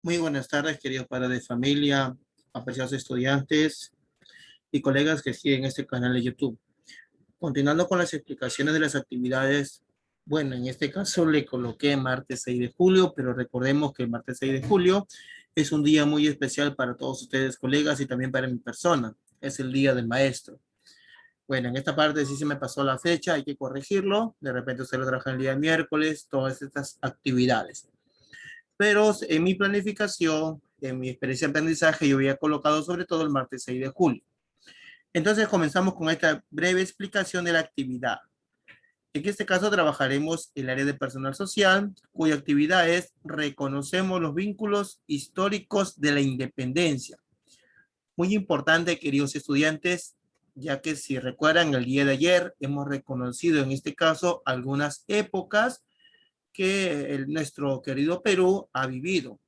Muy buenas tardes, queridos padres de familia, apreciados estudiantes y colegas que siguen este canal de YouTube. Continuando con las explicaciones de las actividades, bueno, en este caso le coloqué martes 6 de julio, pero recordemos que el martes 6 de julio es un día muy especial para todos ustedes, colegas, y también para mi persona. Es el Día del Maestro. Bueno, en esta parte sí se me pasó la fecha, hay que corregirlo. De repente usted lo trabaja el día miércoles, todas estas actividades. Pero en mi planificación, en mi experiencia de aprendizaje, yo había colocado sobre todo el martes 6 de julio. Entonces comenzamos con esta breve explicación de la actividad. En este caso trabajaremos el área de personal social, cuya actividad es reconocemos los vínculos históricos de la independencia. Muy importante, queridos estudiantes, ya que si recuerdan el día de ayer hemos reconocido en este caso algunas épocas que nuestro querido Perú ha vivido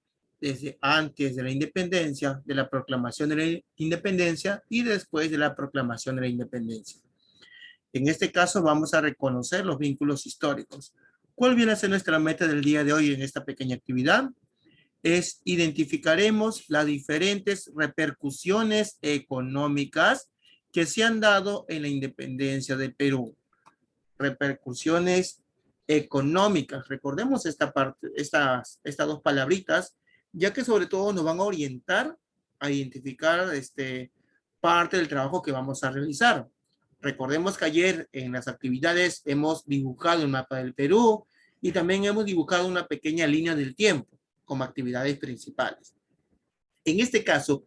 desde antes de la independencia, de la proclamación de la independencia y después de la proclamación de la independencia. En este caso vamos a reconocer los vínculos históricos. ¿Cuál viene a ser nuestra meta del día de hoy en esta pequeña actividad? Es identificaremos las diferentes repercusiones económicas que se han dado en la independencia del Perú. Repercusiones económicas. Recordemos esta parte, estas dos palabritas, ya que sobre todo nos van a orientar a identificar parte del trabajo que vamos a realizar. Recordemos que ayer en las actividades hemos dibujado el mapa del Perú y también hemos dibujado una pequeña línea del tiempo como actividades principales. En este caso,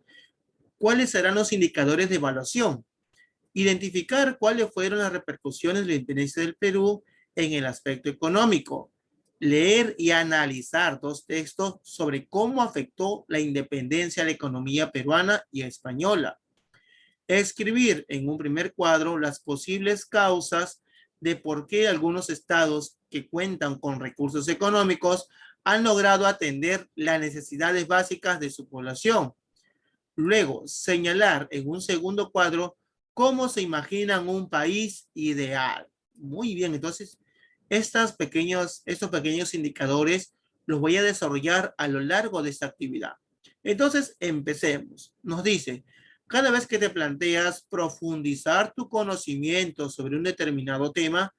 ¿cuáles serán los indicadores de evaluación? Identificar cuáles fueron las repercusiones de la independencia del Perú en el aspecto económico. Leer y analizar dos textos sobre cómo afectó la independencia a la economía peruana y española. Escribir en un primer cuadro las posibles causas de por qué algunos estados que cuentan con recursos económicos han logrado atender las necesidades básicas de su población. Luego, señalar en un segundo cuadro cómo se imaginan un país ideal. Muy bien, entonces, estos pequeños indicadores los voy a desarrollar a lo largo de esta actividad. Entonces, empecemos. Nos dice, cada vez que te planteas profundizar tu conocimiento sobre un determinado tema,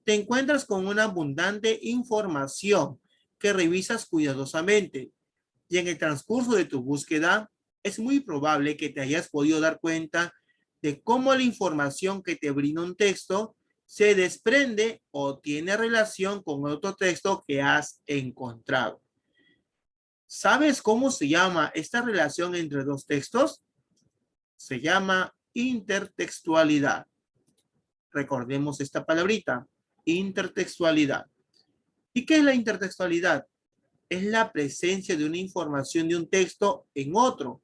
te encuentras con una abundante información que revisas cuidadosamente. Y en el transcurso de tu búsqueda, es muy probable que te hayas podido dar cuenta de cómo la información que te brinda un texto se desprende o tiene relación con otro texto que has encontrado. ¿Sabes cómo se llama esta relación entre dos textos? Se llama intertextualidad. Recordemos esta palabrita, intertextualidad. ¿Y qué es la intertextualidad? Es la presencia de una información de un texto en otro.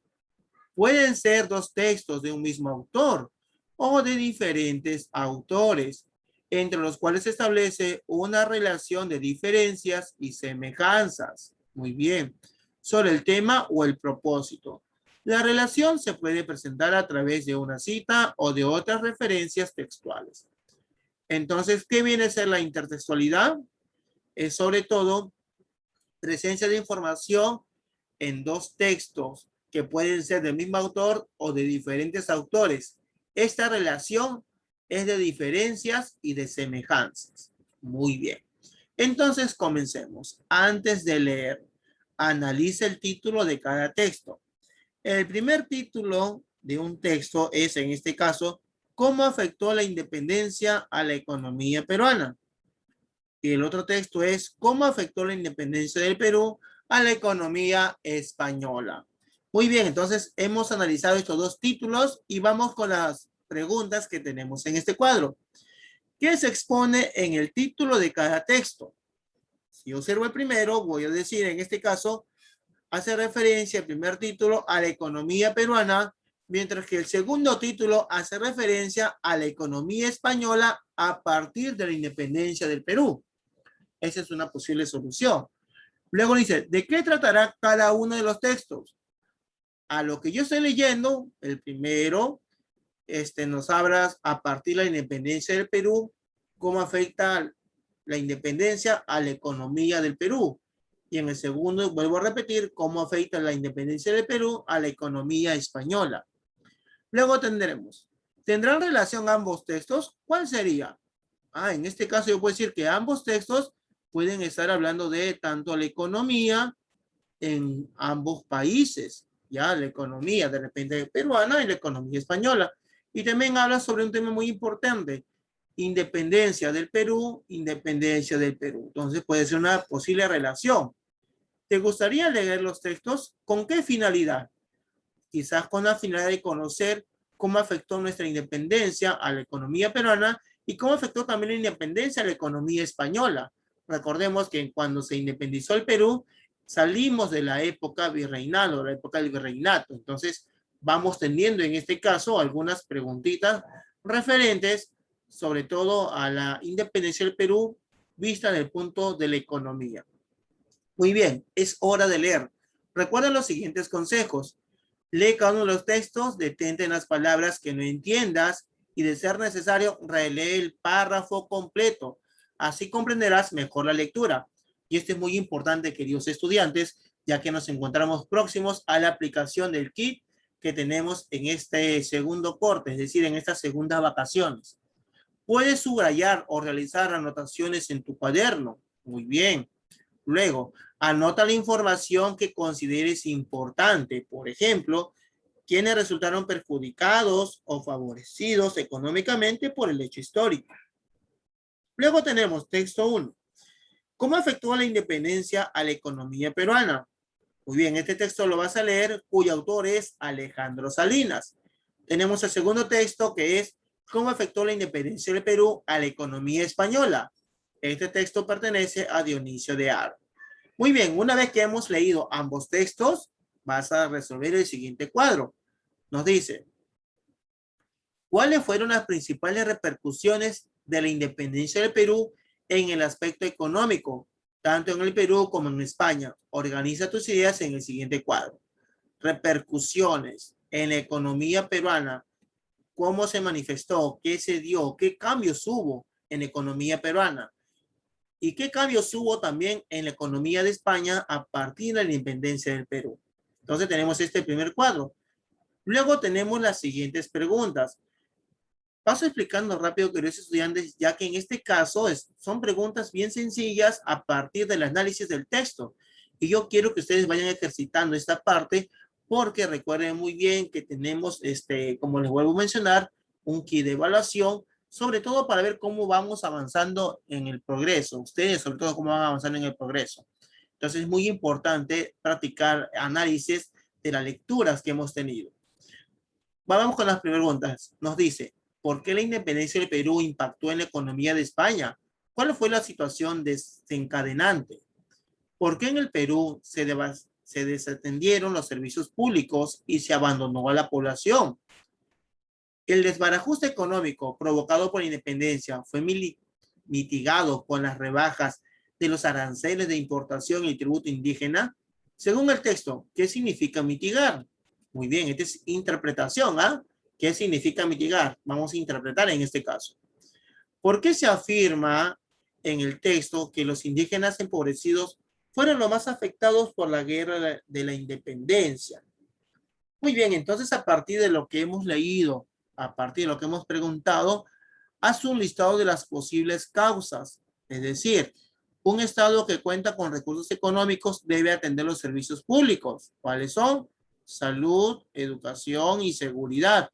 Pueden ser dos textos de un mismo autor o de diferentes autores, entre los cuales se establece una relación de diferencias y semejanzas. Muy bien. Sobre el tema o el propósito. La relación se puede presentar a través de una cita o de otras referencias textuales. Entonces, ¿qué viene a ser la intertextualidad? Es sobre todo presencia de información en dos textos que pueden ser del mismo autor o de diferentes autores. Esta relación es de diferencias y de semejanzas. Muy bien. Entonces, comencemos. Antes de leer, analice el título de cada texto. El primer título de un texto es, en este caso, ¿cómo afectó la independencia a la economía peruana? Y el otro texto es ¿cómo afectó la independencia del Perú a la economía española? Muy bien, entonces hemos analizado estos dos títulos y vamos con las preguntas que tenemos en este cuadro. ¿Qué se expone en el título de cada texto? Si observo el primero, voy a decir en este caso, hace referencia el primer título a la economía peruana, mientras que el segundo título hace referencia a la economía española a partir de la independencia del Perú. Esa es una posible solución. Luego dice, ¿de qué tratará cada uno de los textos? A lo que yo estoy leyendo, el primero nos habla a partir de la independencia del Perú, cómo afecta la independencia a la economía del Perú. Y en el segundo, vuelvo a repetir, cómo afecta la independencia del Perú a la economía española. Luego tendremos, ¿tendrán relación ambos textos? ¿Cuál sería? En este caso yo puedo decir que ambos textos pueden estar hablando de tanto la economía en ambos países, ya la economía de repente peruana y la economía española. Y también habla sobre un tema muy importante, independencia del Perú, independencia del Perú. Entonces puede ser una posible relación. ¿Te gustaría leer los textos? ¿Con qué finalidad? Quizás con la finalidad de conocer cómo afectó nuestra independencia a la economía peruana y cómo afectó también la independencia a la economía española. Recordemos que cuando se independizó el Perú, salimos de la época virreinal o la época del virreinato. Entonces, vamos teniendo en este caso algunas preguntitas referentes sobre todo a la independencia del Perú vista desde el punto de la economía. Muy bien, es hora de leer. Recuerda los siguientes consejos. Lee cada uno de los textos, detente en las palabras que no entiendas y de ser necesario, relee el párrafo completo. Así comprenderás mejor la lectura. Y esto es muy importante, queridos estudiantes, ya que nos encontramos próximos a la aplicación del kit que tenemos en este segundo corte, es decir, en estas segundas vacaciones. Puedes subrayar o realizar anotaciones en tu cuaderno. Muy bien. Luego, anota la información que consideres importante. Por ejemplo, quienes resultaron perjudicados o favorecidos económicamente por el hecho histórico. Luego tenemos texto 1. ¿Cómo afectó la independencia a la economía peruana? Muy bien, este texto lo vas a leer, cuyo autor es Alejandro Salinas. Tenemos el segundo texto que es ¿cómo afectó la independencia del Perú a la economía española? Este texto pertenece a Dionisio de Ar. Muy bien, una vez que hemos leído ambos textos, vas a resolver el siguiente cuadro. Nos dice, ¿cuáles fueron las principales repercusiones de la independencia del Perú en el aspecto económico, tanto en el Perú como en España? Organiza tus ideas en el siguiente cuadro. Repercusiones en la economía peruana, ¿cómo se manifestó? ¿Qué se dio? ¿Qué cambios hubo en la economía peruana? ¿Y qué cambios hubo también en la economía de España a partir de la independencia del Perú? Entonces tenemos este primer cuadro. Luego tenemos las siguientes preguntas. Paso explicando rápido, queridos estudiantes, ya que en este caso son preguntas bien sencillas a partir del análisis del texto. Y yo quiero que ustedes vayan ejercitando esta parte porque recuerden muy bien que tenemos, como les vuelvo a mencionar, un kit de evaluación, sobre todo para ver cómo vamos avanzando en el progreso. Ustedes, sobre todo, cómo van avanzando en el progreso. Entonces, es muy importante practicar análisis de las lecturas que hemos tenido. Vamos con las preguntas. Nos dice, ¿por qué la independencia del Perú impactó en la economía de España? ¿Cuál fue la situación desencadenante? ¿Por qué en el Perú se desatendieron los servicios públicos y se abandonó a la población? El desbarajuste económico provocado por la independencia fue mitigado con las rebajas de los aranceles de importación y tributo indígena. Según el texto, ¿qué significa mitigar? Muy bien, esta es interpretación, ¿ah? ¿Qué significa mitigar? Vamos a interpretar en este caso. ¿Por qué se afirma en el texto que los indígenas empobrecidos fueron los más afectados por la guerra de la independencia? Muy bien, entonces a partir de lo que hemos leído, a partir de lo que hemos preguntado, haz un listado de las posibles causas. Es decir, un Estado que cuenta con recursos económicos debe atender los servicios públicos. ¿Cuáles son? Salud, educación y seguridad.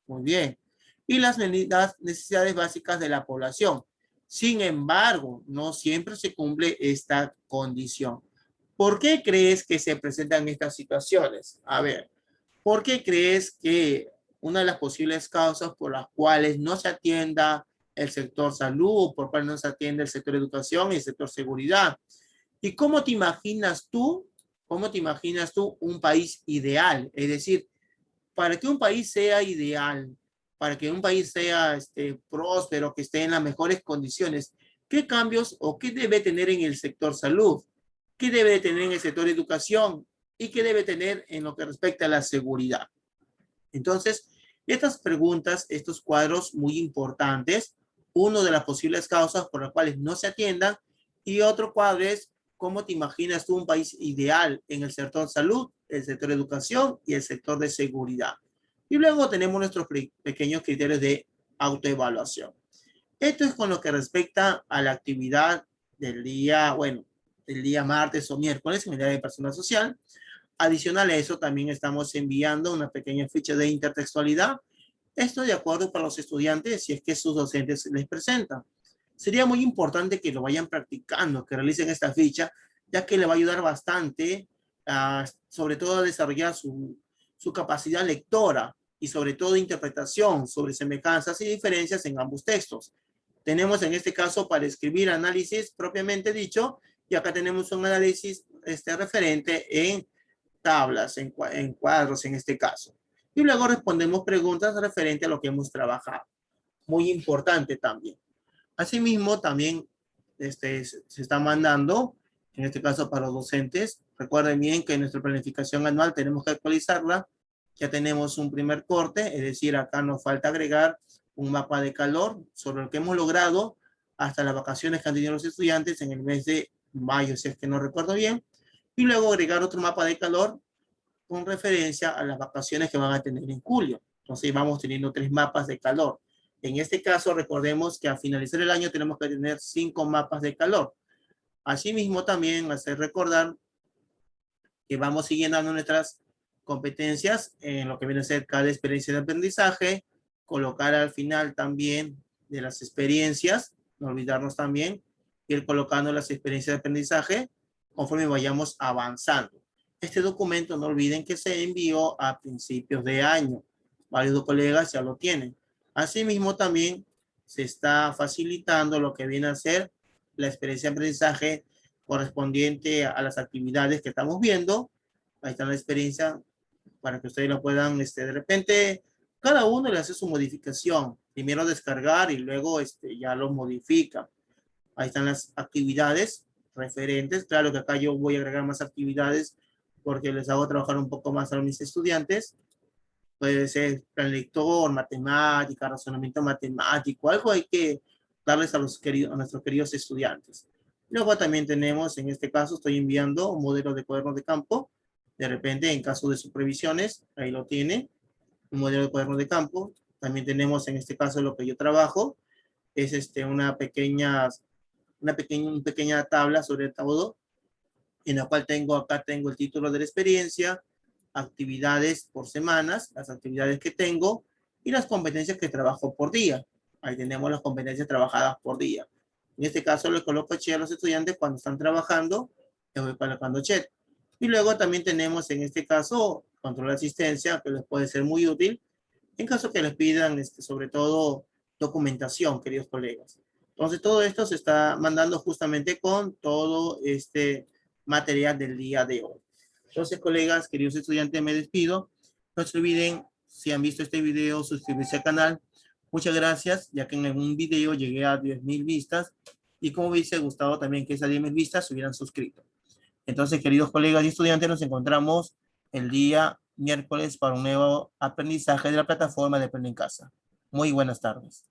Muy bien. Y las necesidades básicas de la población. Sin embargo, no siempre se cumple esta condición. ¿Por qué crees que se presentan estas situaciones? A ver, ¿por qué crees que una de las posibles causas por las cuales no se atienda el sector salud, por cuál no se atiende el sector educación y el sector seguridad? ¿Y cómo te imaginas tú un país ideal? Es decir, para que un país sea ideal, para que un país sea próspero, que esté en las mejores condiciones, ¿qué cambios o qué debe tener en el sector salud? ¿Qué debe tener en el sector educación? ¿Y qué debe tener en lo que respecta a la seguridad? Entonces, estas preguntas, estos cuadros muy importantes, uno de las posibles causas por las cuales no se atiendan y otro cuadro es ¿cómo te imaginas tú un país ideal en el sector salud, el sector educación y el sector de seguridad? Y luego tenemos nuestros pequeños criterios de autoevaluación. Esto es con lo que respecta a la actividad del día, bueno, el día martes o miércoles en el día de personal social. Adicional a eso, también estamos enviando una pequeña ficha de intertextualidad. Esto de acuerdo para los estudiantes si es que sus docentes les presentan. Sería muy importante que lo vayan practicando, que realicen esta ficha, ya que le va a ayudar bastante, sobre todo a desarrollar su capacidad lectora y sobre todo interpretación sobre semejanzas y diferencias en ambos textos. Tenemos en este caso para escribir análisis propiamente dicho, y acá tenemos un análisis referente en tablas, en cuadros en este caso. Y luego respondemos preguntas referente a lo que hemos trabajado. Muy importante también. Asimismo, también se está mandando, en este caso para los docentes. Recuerden bien que en nuestra planificación anual tenemos que actualizarla. Ya tenemos un primer corte, es decir, acá nos falta agregar un mapa de calor sobre lo que hemos logrado hasta las vacaciones que han tenido los estudiantes en el mes de mayo, si es que no recuerdo bien. Y luego agregar otro mapa de calor con referencia a las vacaciones que van a tener en julio. Entonces vamos teniendo 3 mapas de calor. En este caso, recordemos que al finalizar el año tenemos que tener 5 mapas de calor. Asimismo, también hacer recordar que vamos siguiendo nuestras competencias en lo que viene a ser cada experiencia de aprendizaje, colocar al final también de las experiencias, no olvidarnos también, ir colocando las experiencias de aprendizaje conforme vayamos avanzando. Este documento no olviden que se envió a principios de año. Varios colegas ya lo tienen. Asimismo, también se está facilitando lo que viene a ser la experiencia de aprendizaje correspondiente a las actividades que estamos viendo. Ahí está la experiencia para que ustedes lo puedan, de repente, cada uno le hace su modificación. Primero descargar y luego ya lo modifica. Ahí están las actividades referentes. Claro que acá yo voy a agregar más actividades porque les hago trabajar un poco más a mis estudiantes. Puede ser plan lector, matemática, razonamiento matemático, algo hay que darles a nuestros queridos estudiantes. Luego también tenemos, en este caso, estoy enviando un modelo de cuaderno de campo. De repente, en caso de supervisiones, ahí lo tiene, un modelo de cuaderno de campo. También tenemos, en este caso, lo que yo trabajo, es una pequeña tabla sobre todo, en la cual acá tengo el título de la experiencia, actividades por semanas, las actividades que tengo y las competencias que trabajo por día. Ahí tenemos las competencias trabajadas por día. En este caso le coloco check a los estudiantes cuando están trabajando, les voy colocando check. Y luego también tenemos en este caso control de asistencia, que les puede ser muy útil en caso que les pidan sobre todo documentación, queridos colegas. Entonces todo esto se está mandando justamente con todo este material del día de hoy. Entonces, colegas, queridos estudiantes, me despido. No se olviden, si han visto este video, suscribirse al canal. Muchas gracias, ya que en algún video llegué a 10,000 vistas y como hubiese gustado también que esas 10,000 vistas se hubieran suscrito. Entonces, queridos colegas y estudiantes, nos encontramos el día miércoles para un nuevo aprendizaje de la plataforma de Aprende en Casa. Muy buenas tardes.